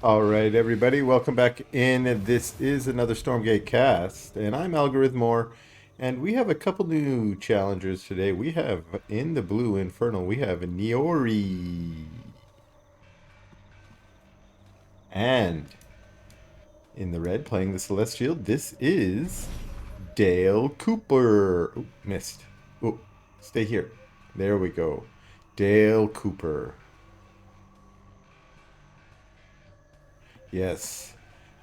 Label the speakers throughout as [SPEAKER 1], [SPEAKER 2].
[SPEAKER 1] All right, everybody, welcome back in. This is another Stormgate cast, and I'm Algorithmore, and we have a couple new challengers today. We have in the blue Infernal, we have NyoriE, and in the red, playing the Celestial, this is Dale Cooper. Ooh, missed. Oh, stay here. There we go. Dale Cooper. Yes.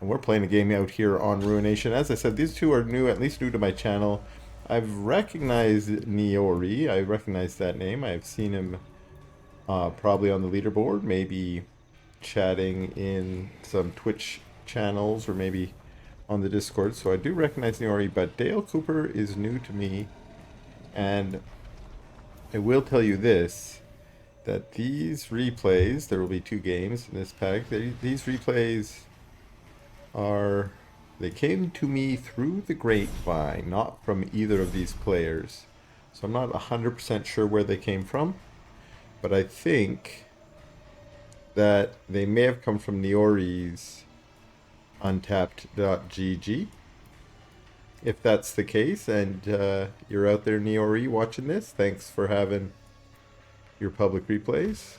[SPEAKER 1] And we're playing a game out here on Ruination. As I said, these two are new, at least new to my channel. I've recognized NyoriE. I recognize that name. I've seen him probably on the leaderboard, maybe chatting in some Twitch channels or maybe on the Discord. So I do recognize NyoriE, but Dale Cooper is new to me. And I will tell you this, that these replays, there will be two games in this pack, these replays are, they came to me through the grapevine, not from either of these players. So I'm not 100% sure where they came from, but I think that they may have come from NyoriE's untapped.gg. If that's the case, and you're out there, NyoriE, watching this, thanks for having your public replays.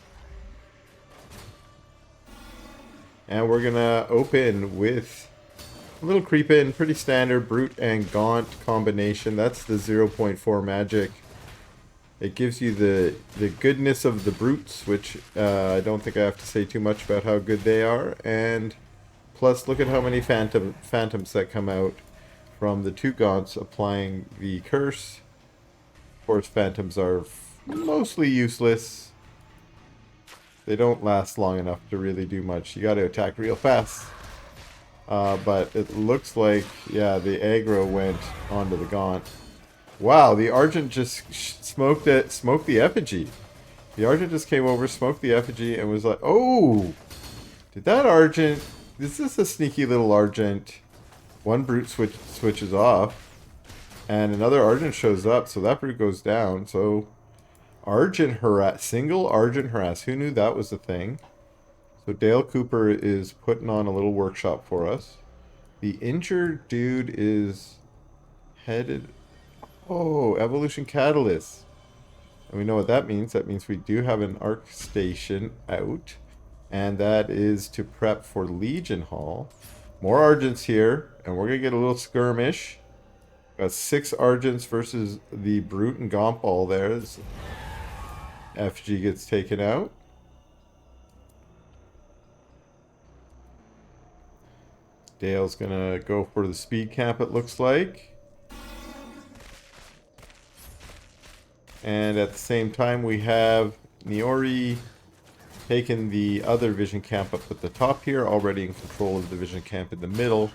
[SPEAKER 1] And we're gonna open with a little creep in, pretty standard brute and gaunt combination. That's the 0.4 magic. It gives you the goodness of the brutes, which I don't think I have to say too much about how good they are. And plus, look at how many phantoms that come out from the two gaunts applying the curse. Of course, phantoms are mostly useless. They don't last long enough to really do much. You got to attack real fast. But it looks like, yeah, the aggro went onto the gaunt. Wow, the Argent just smoked the effigy. The Argent just came over, smoked the effigy, and was like, oh! Did that Argent... Is this a sneaky little Argent? One brute switches off, and another Argent shows up, so that brute goes down. So, Argent harass, single Argent harass. Who knew that was a thing? So Dale Cooper is putting on a little workshop for us. The injured dude is headed... Oh, Evolution Catalyst. And we know what that means. That means we do have an Arc Station out. And that is to prep for Legion Hall. More Argents here. And we're going to get a little skirmish. Got 6 Argents versus the Brute and Gompball there. FG gets taken out. Dale's gonna go for the speed camp, it looks like. And at the same time, we have NyoriE taking the other vision camp up at the top here, already in control of the vision camp in the middle.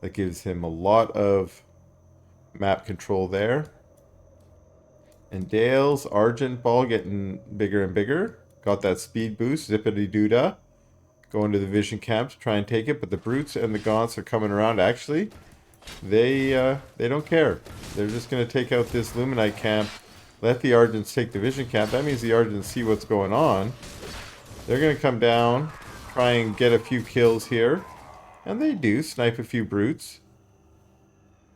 [SPEAKER 1] That gives him a lot of map control there. And Dale's Argent ball getting bigger and bigger. Got that speed boost, zippity doodah. Going to the vision camp to try and take it, but the brutes and the gaunts are coming around. Actually, they don't care. They're just going to take out this Luminite camp, let the Argents take the vision camp. That means the Argents see what's going on. They're going to come down, try and get a few kills here, and they do, snipe a few brutes,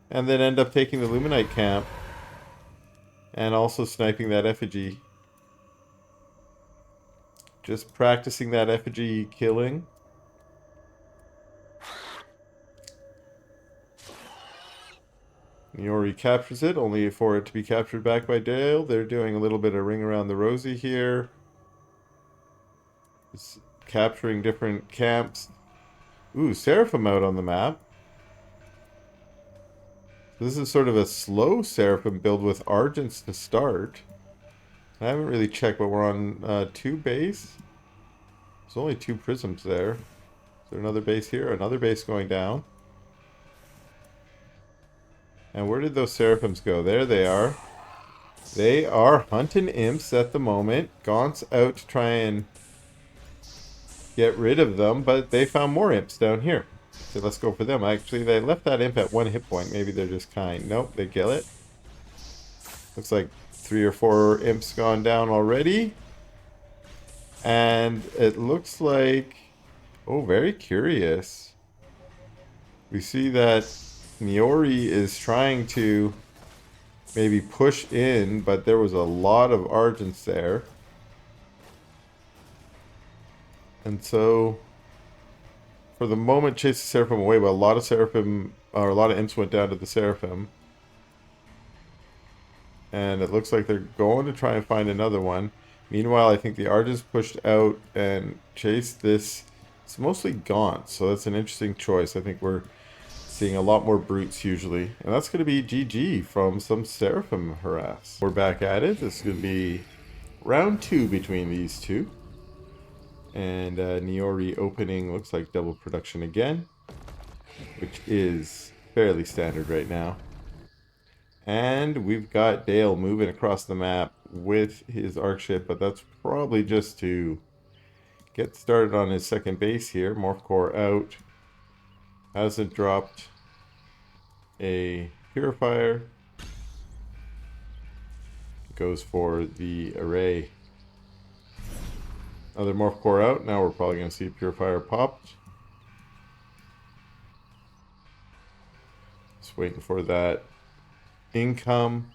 [SPEAKER 1] and then end up taking the Luminite camp, and also sniping that effigy. Just practicing that effigy killing. NyoriE captures it, only for it to be captured back by Dale. They're doing a little bit of ring around the rosy here. Just capturing different camps. Ooh, Seraphim out on the map. This is sort of a slow Seraphim build with Argents to start. I haven't really checked, but we're on 2 base. There's only 2 prisms there. Is there another base here? Another base going down. And where did those Seraphims go? There they are. They are hunting imps at the moment. Gaunt's out to try and get rid of them, but they found more imps down here. So let's go for them. Actually, they left that imp at 1 hit point. Maybe they're just kind. Nope, they kill it. Looks like 3 or 4 imps gone down already. And it looks like Oh, very curious. We see that NyoriE is trying to maybe push in, but there was a lot of Argents there. And so, for the moment, chase the Seraphim away, but a lot of Seraphim, or a lot of imps went down to the Seraphim. And it looks like they're going to try and find another one. Meanwhile, I think the Argents pushed out and chased this. It's mostly Gaunt, so that's an interesting choice. I think we're seeing a lot more brutes usually. And that's going to be GG from some Seraphim harass. We're back at it. This is going to be round 2 between these two. And NyoriE opening looks like double production again, which is fairly standard right now. And we've got Dale moving across the map with his arc ship, but that's probably just to get started on his second base here. Morph Core out. Hasn't dropped a purifier. Goes for the array. Other Morph Core out. Now we're probably going to see a purifier popped. Just waiting for that income.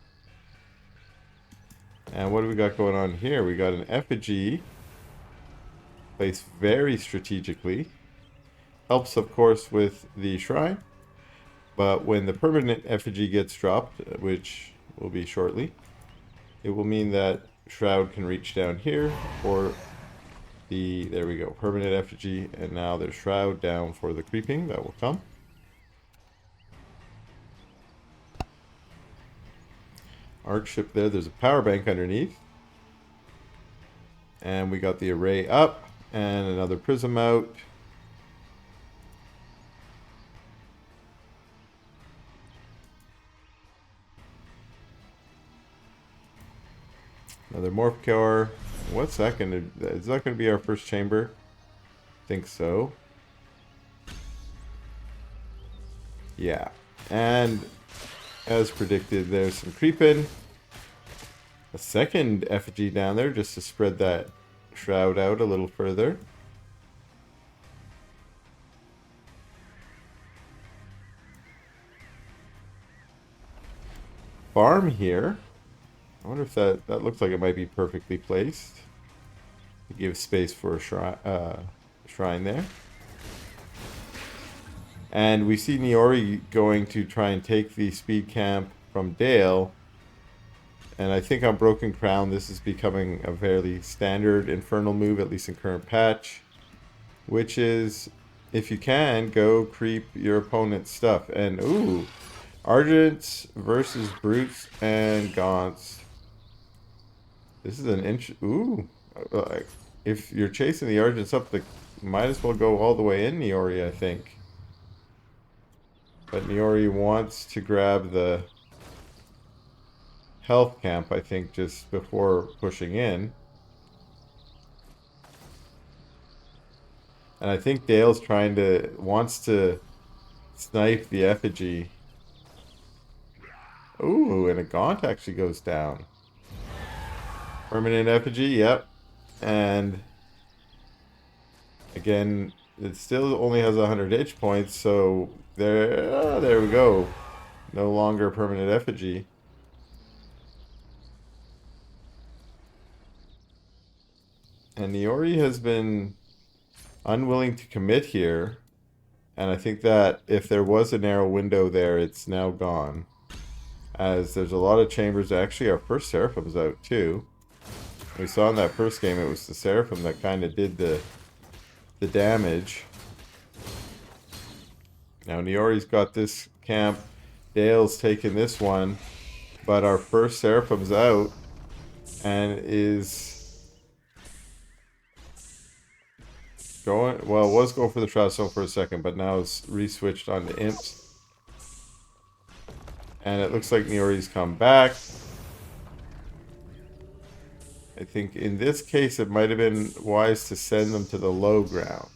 [SPEAKER 1] And what do we got going on here? We got an effigy placed very strategically. Helps, of course, with the shrine. But when the permanent effigy gets dropped, which will be shortly, it will mean that Shroud can reach down here for the, there we go, permanent effigy. And now there's Shroud down for the creeping that will come. Arc ship there. There's a power bank underneath. And we got the array up and another prism out. Another Morph Core. What's that going to... Is that going to be our first chamber? I think so. Yeah. And as predicted, there's some creeping. A second effigy down there just to spread that Shroud out a little further. Farm here. I wonder if that looks like it might be perfectly placed to give space for a shrine there. And we see NyoriE going to try and take the speed camp from Dale. And I think on Broken Crown, this is becoming a fairly standard Infernal move, at least in current patch. Which is, if you can, go creep your opponent's stuff. And, ooh, Argents versus Brutes and Gaunts. This is an ooh. If you're chasing the Argents up, might as well go all the way in NyoriE, I think. But NyoriE wants to grab the health camp, I think, just before pushing in. And I think Dale's wants to snipe the effigy. Ooh, and a Gaunt actually goes down. Permanent effigy, yep. And again, it still only has 100 H points, so there we go. No longer permanent effigy. And NyoriE has been unwilling to commit here. And I think that if there was a narrow window there, it's now gone. As there's a lot of chambers. Actually, our first Seraphim's out too. We saw in that first game it was the Seraphim that kind of did the damage. Now NyoriE's got this camp. Dale's taking this one. But our first Seraphim's out. And is going... Well, it was going for the Shroud for a second. But now it's re-switched on the Imps. And it looks like NyoriE's come back. I think in this case it might have been wise to send them to the low ground.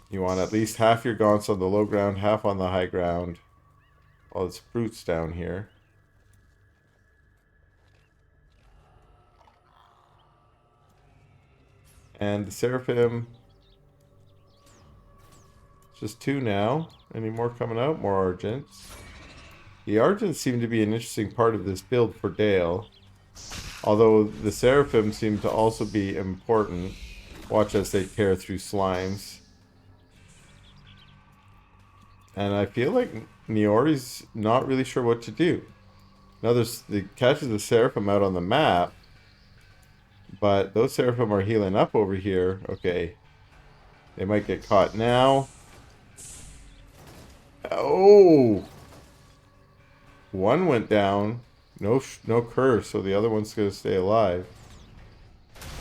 [SPEAKER 1] You want at least half your Gaunts on the low ground, half on the high ground. All its brutes down here. And the Seraphim, just 2 now. Any more coming out? More Argents. The Argents seem to be an interesting part of this build for Dale. Although the Seraphim seem to also be important. Watch as they tear through slimes. And I feel like NyoriE's not really sure what to do. Now it catches the Seraphim out on the map. But those Seraphim are healing up over here. Okay. They might get caught now. Oh! One went down. No curse, so the other one's going to stay alive.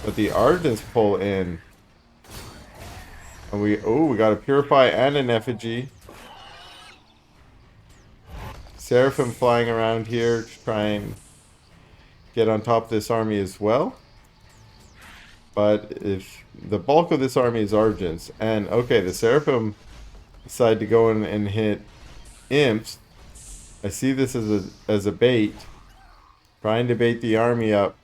[SPEAKER 1] But the Argents pull in. And we got a Purify and an Effigy. Seraphim flying around here to try and get on top of this army as well. But if the bulk of this army is Argents, and okay, the Seraphim decide to go in and hit Imps. I see this as a bait, trying to bait the army up.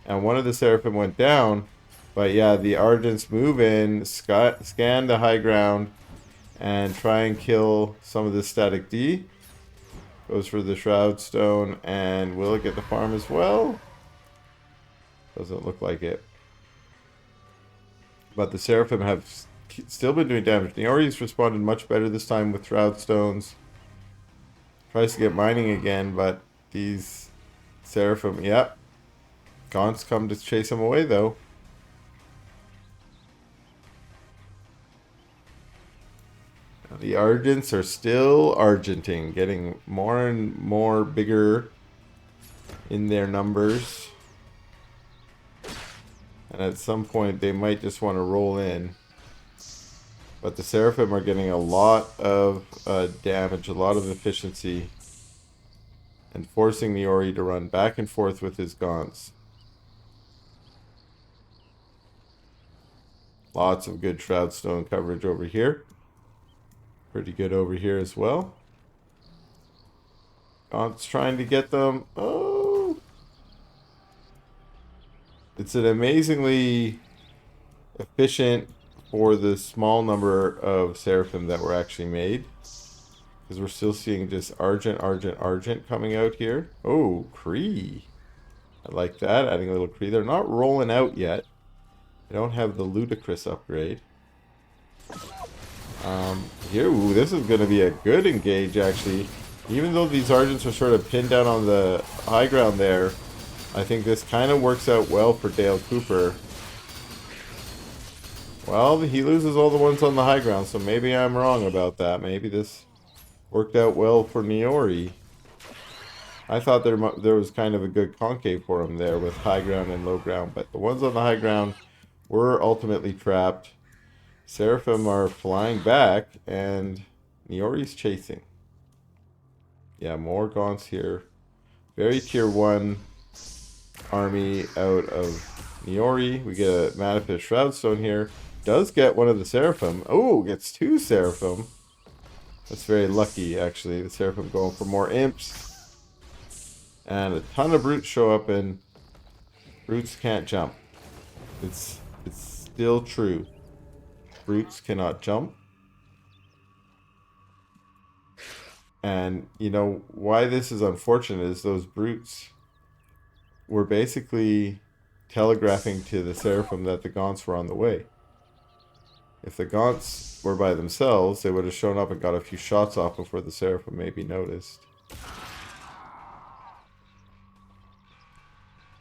[SPEAKER 1] And one of the Seraphim went down, but yeah, the Argents move in, scan the high ground, and try and kill some of the Static D. Goes for the Shroud Stone, and will it get the farm as well? Doesn't look like it. But the Seraphim have still been doing damage. NyoriE's responded much better this time with Shroud Stones. Tries to get mining again, but these Seraphim, yep. Gaunts come to chase him away, though. Now, the Argents are still Argenting, getting more and more bigger in their numbers. And at some point, they might just want to roll in. But the Seraphim are getting a lot of damage, a lot of efficiency. And forcing NyoriE to run back and forth with his Gaunts. Lots of good Shroud Stone coverage over here. Pretty good over here as well. Gaunts trying to get them. Oh! It's an amazingly efficient for the small number of Seraphim that were actually made. Because we're still seeing just Argent coming out here. Oh, Kree. I like that, adding a little Kree. They're not rolling out yet. They don't have the Ludicrous upgrade. Here, ooh, this is going to be a good engage, actually. Even though these Argents are sort of pinned down on the high ground there, I think this kind of works out well for Dale Cooper. Well, he loses all the ones on the high ground, so maybe I'm wrong about that. Maybe this worked out well for NyoriE. I thought there was kind of a good concave for him there with high ground and low ground, but the ones on the high ground were ultimately trapped. Seraphim are flying back, and NyoriE's chasing. Yeah, more Gaunts here. Very tier 1 army out of NyoriE. We get a Manifest Shroud Stone here. Does get one of the Seraphim. Oh, gets 2 Seraphim. That's very lucky, actually. The Seraphim going for more Imps. And a ton of Brutes show up, and Brutes can't jump. It's still true. Brutes cannot jump. And, you know, why this is unfortunate is those Brutes were basically telegraphing to the Seraphim that the Gaunts were on the way. If the Gaunts were by themselves, they would have shown up and got a few shots off before the Seraphim maybe noticed.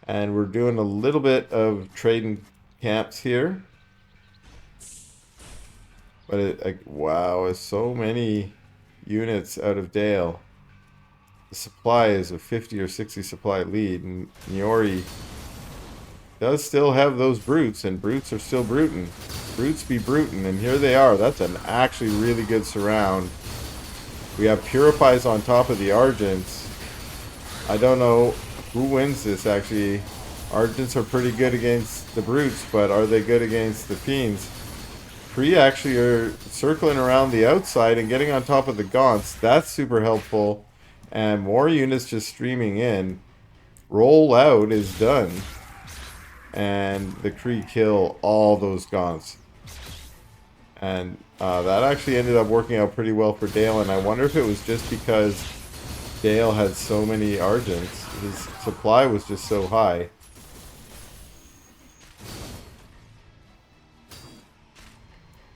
[SPEAKER 1] And we're doing a little bit of trading camps here. But wow, it's so many units out of Dale. The supply is a 50 or 60 supply lead, and NyoriE does still have those Brutes, and Brutes are still bruting. Brutes be bruting, and here they are. That's an actually really good surround. We have Purifies on top of the Argents. I don't know who wins this, actually. Argents are pretty good against the Brutes, but are they good against the Fiends? Kree actually are circling around the outside and getting on top of the Gaunts. That's super helpful. And more units just streaming in. Roll out is done. and the Kree kill all those Gaunts. And that actually ended up working out pretty well for Dale, and I wonder if it was just because Dale had so many Argents. His supply was just so high.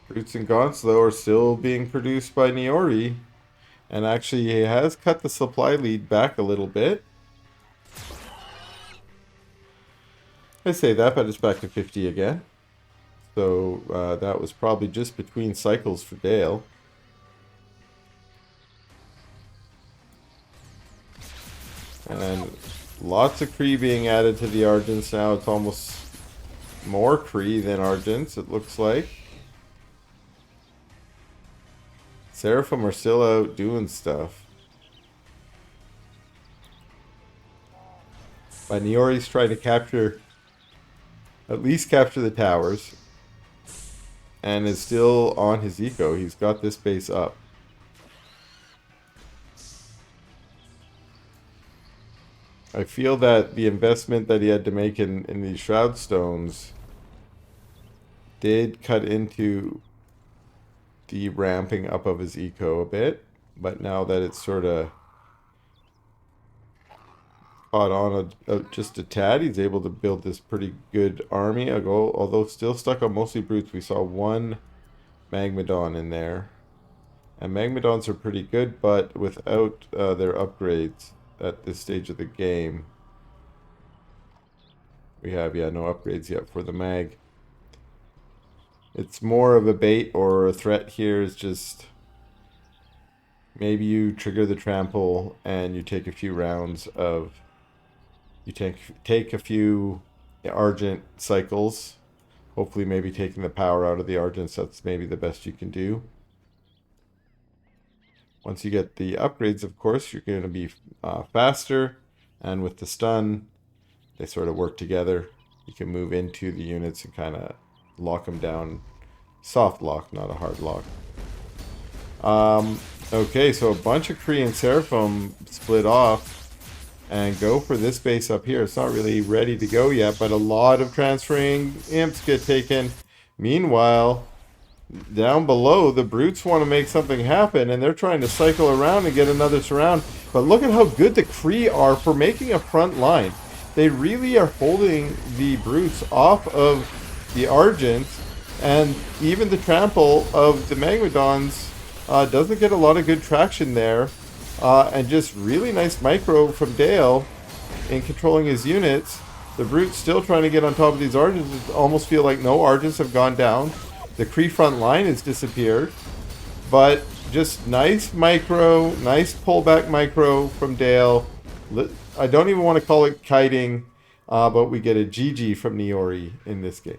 [SPEAKER 1] Brutes and Gaunts, though, are still being produced by NyoriE, and actually he has cut the supply lead back a little bit. I say that, but it's back to 50 again. So that was probably just between cycles for Dale. And lots of Kree being added to the Argents now. It's almost more Kree than Argents, it looks like. Seraphim are still out doing stuff. But NyoriE's trying to capture, at least capture the towers. And is still on his eco. He's got this base up. I feel that the investment that he had to make in these Shroud Stones did cut into the ramping up of his eco a bit. But now that it's sort of caught on just a tad, he's able to build this pretty good army. Although still stuck on mostly brutes. We saw one Magmadon in there, and Magmadons are pretty good, but without their upgrades at this stage of the game. We have no upgrades yet for the Mag. It's more of a bait or a threat here. Is just maybe you trigger the trample and you take a few rounds of take a few Argent cycles. Hopefully maybe taking the power out of the Argents, that's maybe the best you can do. Once you get the upgrades, of course, you're going to be faster. And with the stun, they sort of work together. You can move into the units and kind of lock them down. Soft lock, not a hard lock. Okay, so a bunch of Kree and Seraphim split off and go for this base up here. It's not really ready to go yet, but a lot of transferring imps get taken. Meanwhile, down below, the brutes want to make something happen, and they're trying to cycle around and get another surround. But look at how good the Kree are for making a front line. They really are holding the brutes off of the Argents, and even the trample of the Magmadons doesn't get a lot of good traction there. And just really nice micro from Dale in controlling his units. The Brute's still trying to get on top of these Argents. It almost feel like no Argents have gone down. The Kree front line has disappeared. But just nice micro, nice pullback micro from Dale. I don't even want to call it kiting, but we get a GG from NyoriE in this game.